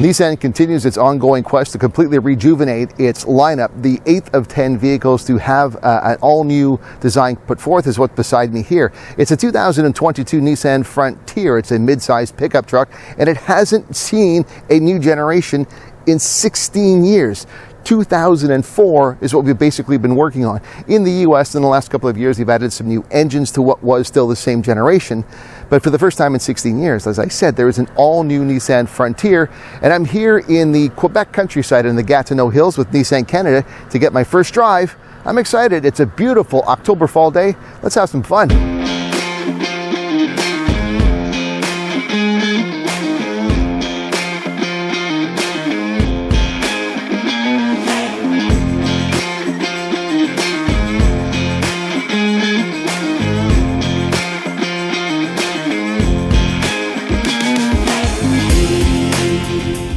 Nissan continues its ongoing quest to completely rejuvenate its lineup. The 8th of 10 vehicles to have an all-new design put forth is what's beside me here. It's a 2022 Nissan Frontier. It's a mid-sized pickup truck, and it hasn't seen a new generation in 16 years. 2004 is what we've basically been working on. In the US, in the last couple of years, they've added some new engines to what was still the same generation. But for the first time in 16 years, as I said, there is an all-new Nissan Frontier. And I'm here in the Quebec countryside in the Gatineau Hills with Nissan Canada to get my first drive. I'm excited. It's a beautiful October fall day. Let's have some fun.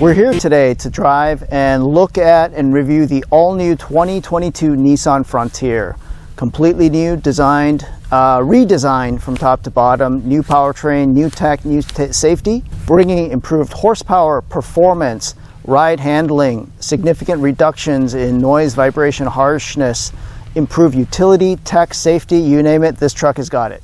We're here today to drive and look at and review the all-new 2022 Nissan Frontier. Completely new, designed, redesigned from top to bottom, new powertrain, new tech, new safety, bringing improved horsepower, performance, ride handling, significant reductions in noise, vibration, harshness, improved utility, tech, safety, you name it, this truck has got it.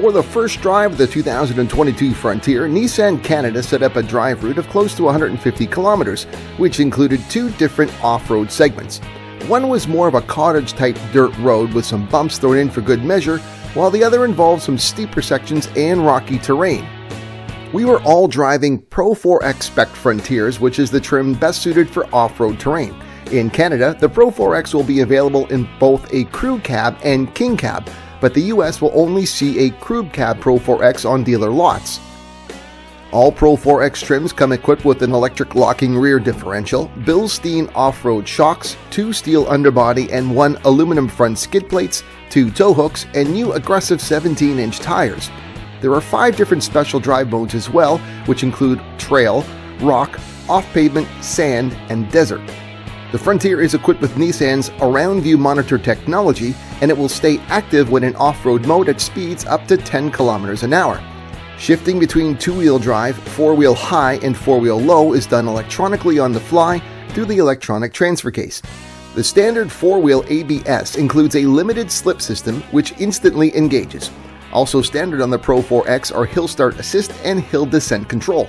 For the first drive of the 2022 Frontier, Nissan Canada set up a drive route of close to 150 kilometers, which included two different off-road segments. One was more of a cottage-type dirt road with some bumps thrown in for good measure, while the other involved some steeper sections and rocky terrain. We were all driving Pro 4X spec Frontiers, which is the trim best suited for off-road terrain. In Canada, the Pro 4X will be available in both a crew cab and king cab, but the US will only see a crew cab Pro 4X on dealer lots. All Pro 4X trims come equipped with an electric locking rear differential, Bilstein off-road shocks, 2 steel underbody and 1 aluminum front skid plates, 2 tow hooks, and new aggressive 17-inch tires. There are 5 different special drive modes as well, which include trail, rock, off-pavement, sand, and desert. The Frontier is equipped with Nissan's Around View Monitor technology, and it will stay active when in off-road mode at speeds up to 10 kilometers an hour. Shifting between two-wheel drive, four-wheel high, and four-wheel low is done electronically on the fly through the electronic transfer case. The standard four-wheel ABS includes a limited slip system which instantly engages. Also standard on the Pro 4X are Hill Start Assist and Hill Descent Control.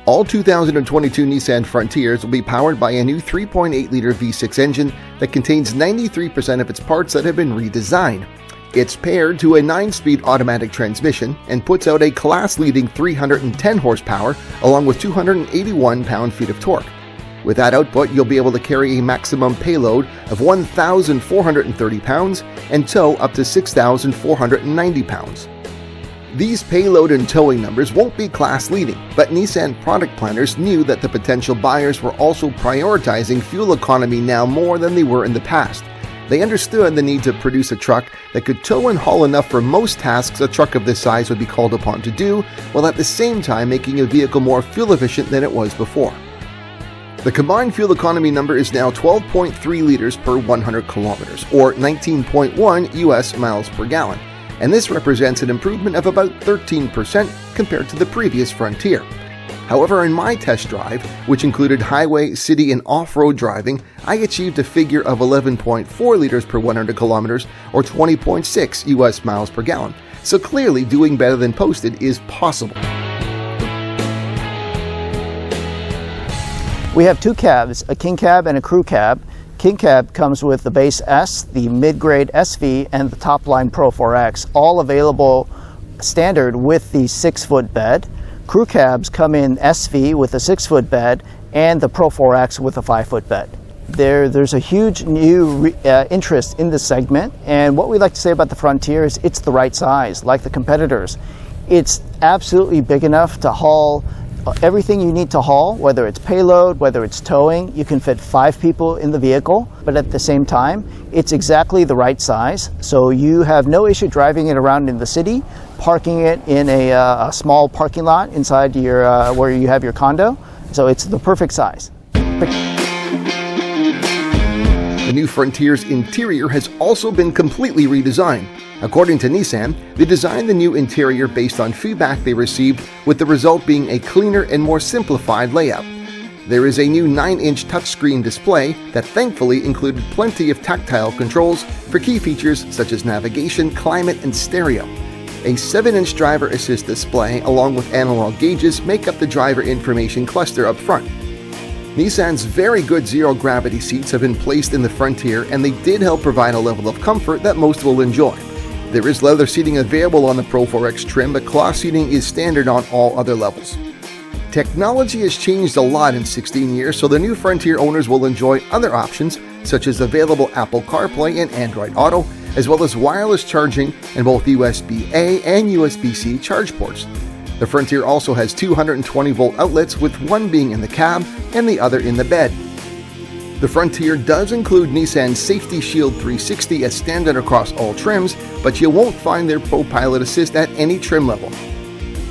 All 2022 Nissan Frontiers will be powered by a new 3.8-liter V6 engine that contains 93% of its parts that have been redesigned. It's paired to a 9-speed automatic transmission and puts out a class-leading 310 horsepower along with 281 pound-feet of torque. With that output, you'll be able to carry a maximum payload of 1,430 pounds and tow up to 6,490 pounds. These payload and towing numbers won't be class-leading, but Nissan product planners knew that the potential buyers were also prioritizing fuel economy now more than they were in the past. They understood the need to produce a truck that could tow and haul enough for most tasks a truck of this size would be called upon to do, while at the same time making a vehicle more fuel efficient than it was before. The combined fuel economy number is now 12.3 liters per 100 kilometers, or 19.1 US miles per gallon. And this represents an improvement of about 13% compared to the previous Frontier. However, in my test drive, which included highway, city, and off-road driving, I achieved a figure of 11.4 liters per 100 kilometers or 20.6 US miles per gallon. So clearly doing better than posted is possible. We have two cabs, a king cab and a crew cab. King cab comes with the base S, the mid-grade SV, and the top-line Pro 4X, all available standard with the 6-foot bed. Crew cabs come in SV with a 6-foot bed and the Pro 4X with a 5-foot bed. There's a huge new interest in this segment, and what we like to say about the Frontier is it's the right size, like the competitors. It's absolutely big enough to haul everything you need to haul, whether it's payload, whether it's towing. You can fit 5 people in the vehicle, but at the same time, it's exactly the right size. So you have no issue driving it around in the city, parking it in a small parking lot inside your where you have your condo. So it's the perfect size. The new Frontier's interior has also been completely redesigned. According to Nissan, they designed the new interior based on feedback they received, with the result being a cleaner and more simplified layout. There is a new 9-inch touchscreen display that thankfully included plenty of tactile controls for key features such as navigation, climate, and stereo. A 7-inch driver assist display along with analog gauges make up the driver information cluster up front. Nissan's very good zero-gravity seats have been placed in the Frontier, and they did help provide a level of comfort that most will enjoy. There is leather seating available on the Pro 4X trim, but cloth seating is standard on all other levels. Technology has changed a lot in 16 years, so the new Frontier owners will enjoy other options such as available Apple CarPlay and Android Auto, as well as wireless charging and both USB-A and USB-C charge ports. The Frontier also has 220-volt outlets, with one being in the cab and the other in the bed. The Frontier does include Nissan's Safety Shield 360 as standard across all trims, but you won't find their Pro Pilot Assist at any trim level.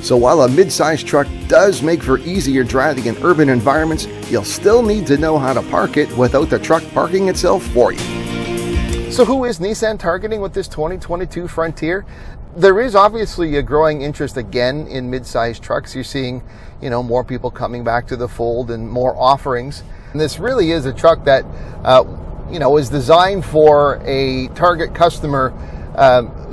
So while a mid-size truck does make for easier driving in urban environments, you'll still need to know how to park it without the truck parking itself for you. So who is Nissan targeting with this 2022 Frontier? There is obviously a growing interest again in mid-sized trucks. You're seeing, more people coming back to the fold and more offerings. And this really is a truck that, is designed for a target customer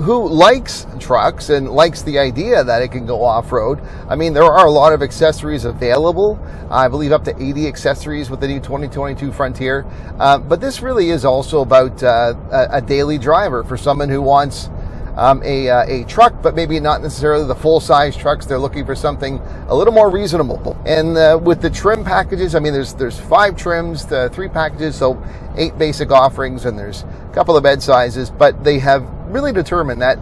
who likes trucks and likes the idea that it can go off-road. I mean, there are a lot of accessories available. I believe up to 80 accessories with the new 2022 Frontier. But this really is also about a daily driver for someone who wants a truck, but maybe not necessarily the full-size trucks. They're looking for something a little more reasonable. And with the trim packages, I mean, there's 5 trims, 3 packages, so 8 basic offerings, and there's a couple of bed sizes. But they have really determined that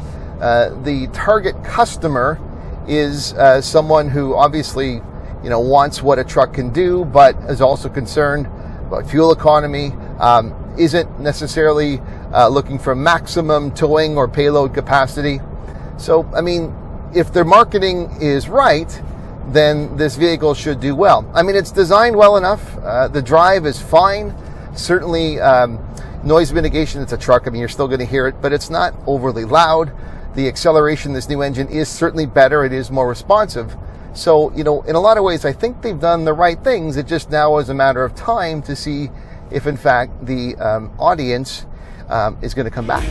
the target customer is someone who obviously, wants what a truck can do, but is also concerned about fuel economy, isn't necessarily looking for maximum towing or payload capacity. So, I mean, if their marketing is right, then this vehicle should do well. I mean, it's designed well enough. The drive is fine. Certainly, noise mitigation, it's a truck. I mean, you're still going to hear it, but it's not overly loud. The acceleration, this new engine is certainly better. It is more responsive. So, in a lot of ways, I think they've done the right things. It just now is a matter of time to see if, in fact, the audience is going to come back.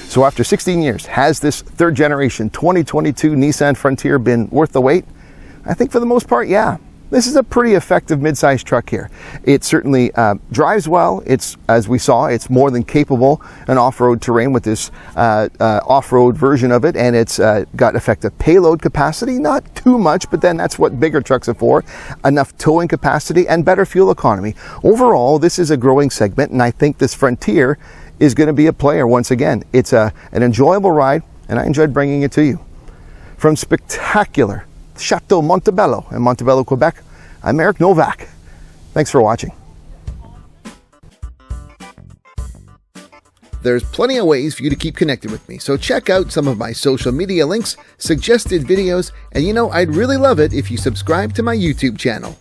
So after 16 years, has this third generation 2022 Nissan Frontier been worth the wait? I think for the most part, yeah. This is a pretty effective mid-sized truck here. It certainly drives well. It's, as we saw, it's more than capable in off-road terrain with this off-road version of it, and it's got effective payload capacity, not too much, but then that's what bigger trucks are for, enough towing capacity and better fuel economy. Overall, this is a growing segment, and I think this Frontier is going to be a player once again. It's an enjoyable ride, and I enjoyed bringing it to you. From spectacular Chateau Montebello in Montebello, Quebec, I'm Eric Novak. Thanks for watching. There's plenty of ways for you to keep connected with me, so check out some of my social media links, suggested videos, and I'd really love it if you subscribe to my YouTube channel.